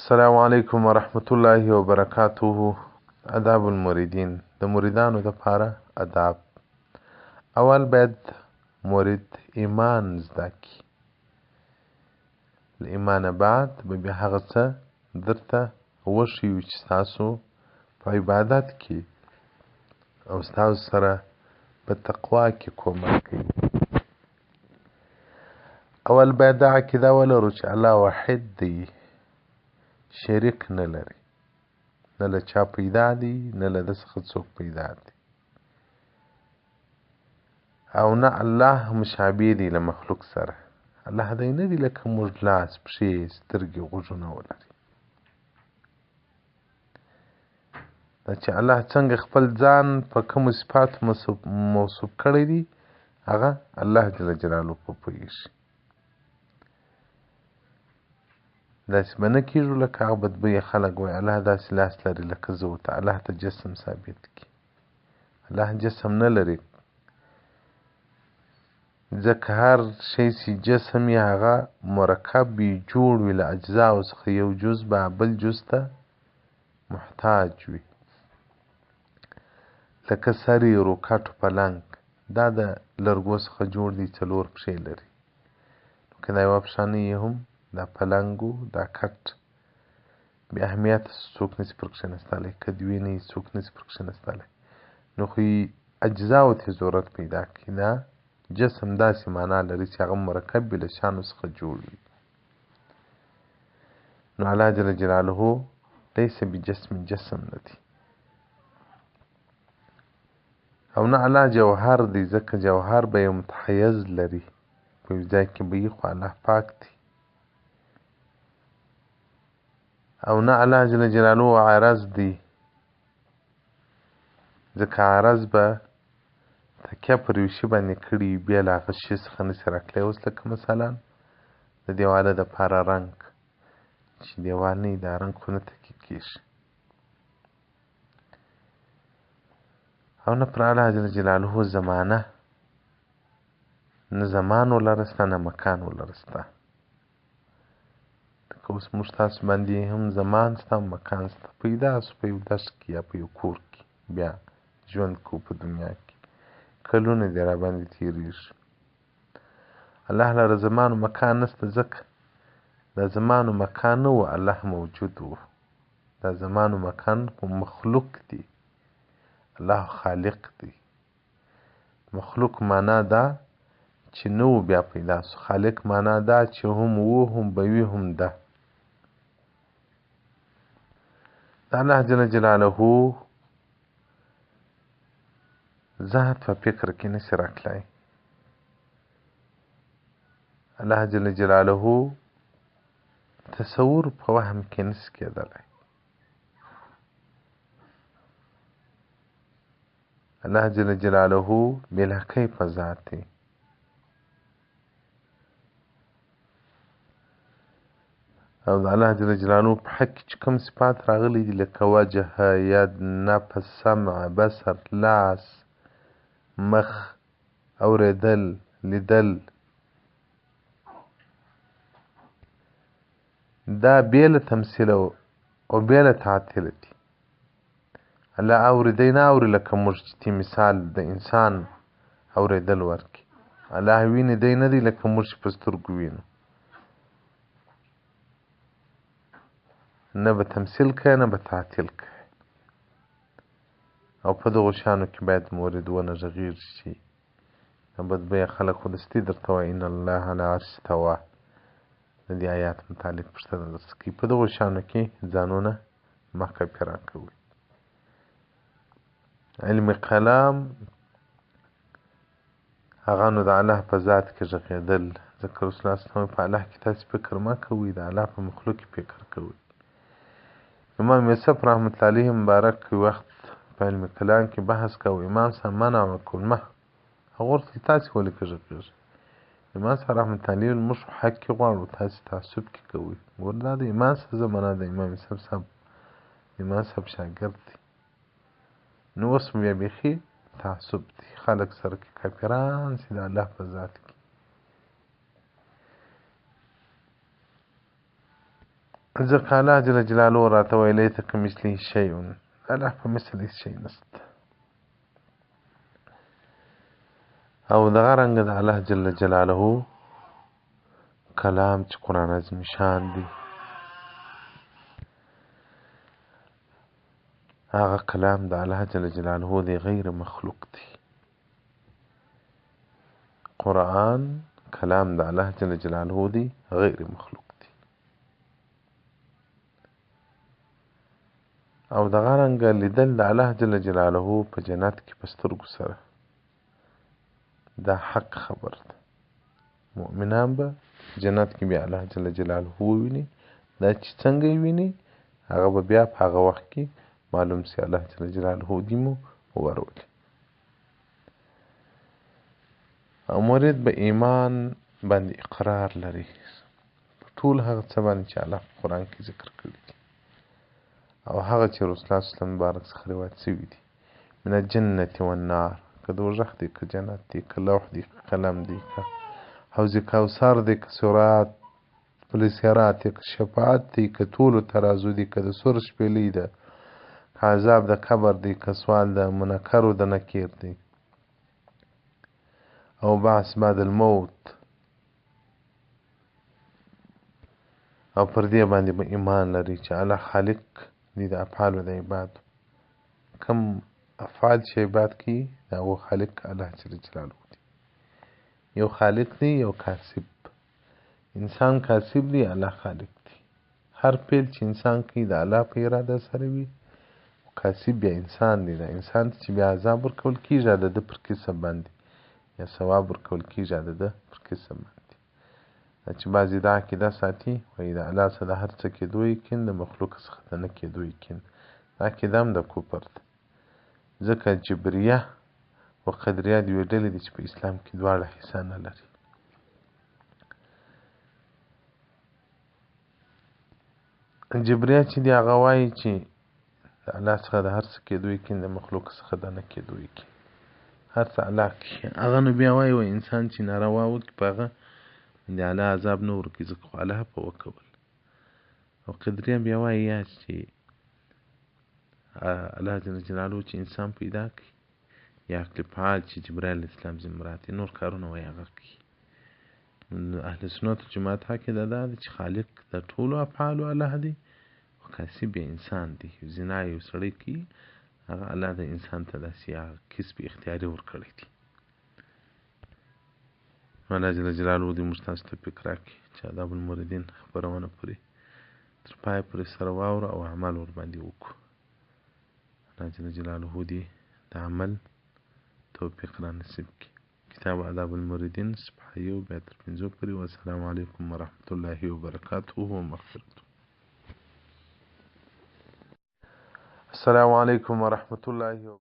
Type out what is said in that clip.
السلام علیکم ورحمت الله وبرکاته. آداب المریدین، د مریدانو دپاره آداب. اول باید مرید ایمان زده کړي. له ایمانه بعد به بیا هغه څه درته وښیو چې ستاسو په عبادت کې او ستاسو سره په تقوا کې کومک کوي. اول باید دا عقیده ولرو چې الله واحد دی، شریک نه لري، نه له چا پیدا دی نه له ده څخه څوک پیدا دی، او نه الله مشابه دی له مخلوق سره. الله دی نه دی لکه موږ لاس پښې سترګې غوږونه ولري. دا چې الله څنګه خپل ځان په کومو صفاتو موصوف کړی دی هغه الله جل جلاله پوهېږي. داسې به نه کېږو لکه هغه بدبیه خلک وایي الله داسې لاس لري لکه زه ورته الله ته جسم ثابت کړي. الله جسم نه لري، ځکه هر شی چې جسم یې هغه مرکب وي، جوړ وي له اجزاو څخه، یو جز به بل جز ته محتاج وي. لکه سر یې روکټ پلنګ دا د لرګو څخه جوړ دی، 4 پښې لري، که دا یوه پښه نه یې هم دا پلنګ و دا کټ بې اهمیته څوک نسي پر کښېنستلی، که دوی نه یې څوک نسي پر کښېنستلی، نو خو یې اجزاو ته ضرورت پیدا کړي. دا جسم داسې معنا لري چې هغه مرکب وي له شیانو څخه جوړ وي. نو الله جل جلاله لیس بجسم، جسم نه دی. او نه الله جوهر دی، ځکه جوهر به یو متحیز لري، په یو ځای کې به یي، خو الله پاک دی. او نه الله جل جلاله عرض دی، ځکه عرض به تکیه پر یو شي باندې کړي وي، بیا له هغه شي څخه نسي راتلی. اوس لکه مثلا د دیواله دپاره رنګ چې دیوال نه وي دا رنګ خو نه تکیه کېږي. او نه پر الله جل جلاله زمانه، نه زمان ولره سته نه مکان ولره سته. لکه اوس موږ تاسو باندې هم زمان سته هم مکان سته، پیدا سو په یو دشت کې یا په یو کور کې، بیا ژوند کوو په دنیا کې، کلونه دې را باندې تېرېږي. الله لره زمان و مکان نسته، ځکه دا زمان و مکان نه و، الله موجود و. دا زمان و مکان خو مخلوق دی، الله خالق دی. مخلوق معنا دا چې نه و بیا پیدا سو، خالق معنا دا چې هم و هم به وي هم ده. د الله جل جلاله ذات په فکر کې نسي راتلی. الله جل جلاله تصور په وهم کې نسي کېدلی. الله جل جلاله بلا کیف ذات دی. او د الله جل جلاله په حق کې چې کوم صفات راغلي دي لکه وجه، ید، نفس، سمع، بصر، لاس، مخ، اوریدل، لیدل، دا بېله تمثیل او بېله تعطیل دي. الله اوري، دی نه اوري لکه موږ چې مثال د انسان اوریدل ورکړي. الله ویني، دی نه دی لکه موږ چې په سترګو وینو. نه به تمثیل کوي نه به تعطیل کوي. او په دغو شیانو کې باید مرید ونه غږېږي چې بدبیه خلک خو دستي درته وایي ان الله علی عرش استوی، د دې آیات متعلق پوښتنه درڅخه کوي. په دغو شیانو کې ځانونه مه کاپیران کوئ. علم کلام هغه نو د الله په ذات کې غږېدل، ځکه رسول الله صلی الله علیه وسلم په الله کې تاسې فکر مه کوئ، د الله په مخلوق کې فکر کوئ. امام یوسف رحمت الله علیه مبارک وخت په علم کلام کې بحث کوي، امام صاحب منع وکړ، مه هغه ورته تاسې ولې کږېږئ؟ امام صاحب رحمت الله علیه موږ حق کې غواړو، تاسې تعصب کې کوئ. ګور دا د امام صاحب زمانه د امام یوسف صاحب امام صاحب شاګرد دی. نو اوس بیا بیخي تعصب دی، خلک سره کې کافران سي د الله په ذات کې. ځکه الله جل جلاله راته وایي لیس کمثله شیء، الله په مثل هیڅ شی نشته. او دغه رنګه د الله جل جلاله کلام چې قرآن عظیم شان دی، هغه کلام د الله جل جلاله دی، غیر مخلوق دی. قرآن کلام د الله جل جلاله دی، غیر مخلوق دی. او دغه رنګه لیدل د الله جل جلاله په جنت کې په سترګو سره دا حق خبر ده. مؤمنان به جنت کې بیا الله جل جلاله وویني، دا چې څنګه یې ویني هغه به بیا په هغه وخت کې معلوم سي الله جل جلاله دې مو ورولي. او مرید به ایمان باندې اقرار لري په ټول هغه څه باندې چې الله په قرآن کې ذکر کړي دي، او هغه چې رسول الله صلی الله علیه وسلم مبارک څخه روایت شوي دي، من الجنة والنار، که دوزخ دی، که جنت دی، که لوح دی، که قلم دی، که حوض کوثر دی، که صراط پل صراط دی، که شفاعت دی، که طول ترازو دی، که د سور شپېلۍ ده، که عذاب د قبر دی، که سوال د منکر و د نکیر دی، او بعث بعد الموت. او پر دې باندې به ایمان لري چې الله خالق دی د افعالو د عبادو، کم افعال چې عباد کی دا هغو خالق الله جل جلاله دی. یو خالق دی، یو کاسب. انسان کاسب دی، الله خالق دی. هر فعل چې انسان کوي د الله په اراده سره وي. کاسب بیا انسان دی، دا انسان چې بیا عذاب ورکول کېږي د ده پر کسب باندې، یا ثواب ورکول کېږي د ده پر کسب باندې. دا چې بعضې دا عقیده ساتي وایي د الله څخه د هر څه کېدو یقین، د مخلوق څخه د نه کېدو یقین. دا عقیده هم د کفر ده. ځکه جبریه و قدریه د یوې ډلې دي چې په اسلام کې دواړه حصه نه لري. جبریه چې دی هغه وایي چې د الله څخه د هر څه کېدو یقین، د مخلوق څخه د نه کېدو یقین. هر څه الله کوي. هغه نو بیا وایي انسان چې ناروا وکړي په هغه د الله عذاب نه ورکوي، ځکه خو الله په وکول. او قدریه بیا وایي یا چې الله جل جلاله چې انسان پیدا کړي، یا عقل فعال چې جبرائیل علیه السلام زمرات نور کارونه وایي هغه کوي. اهل سنت جماعت عقیده دا ده چې خالق د ټولو افعالو الله دی، او کاسب یې انسان دی. زنا یو سړی کوي، هغه الله د انسان ته داسې هغه کسب اختیاري ورکړی دی. الله جل جلاله دې موږ تاسو ته توفیق راکړي چې آداب الموریدین خپرونه پورې تر پایه پورې سره واوره او عمل ورباندې وکړو. الله جل جلاله دې د عمل توفیق را نصیب کړي. کتاب آداب الموریدین صفحه 1 بیا تر 5 پورې. والسلام علیکم ورحمة الله وبرکاته ومغفرته. السلام علیکم ورحمة الله وبرکاته.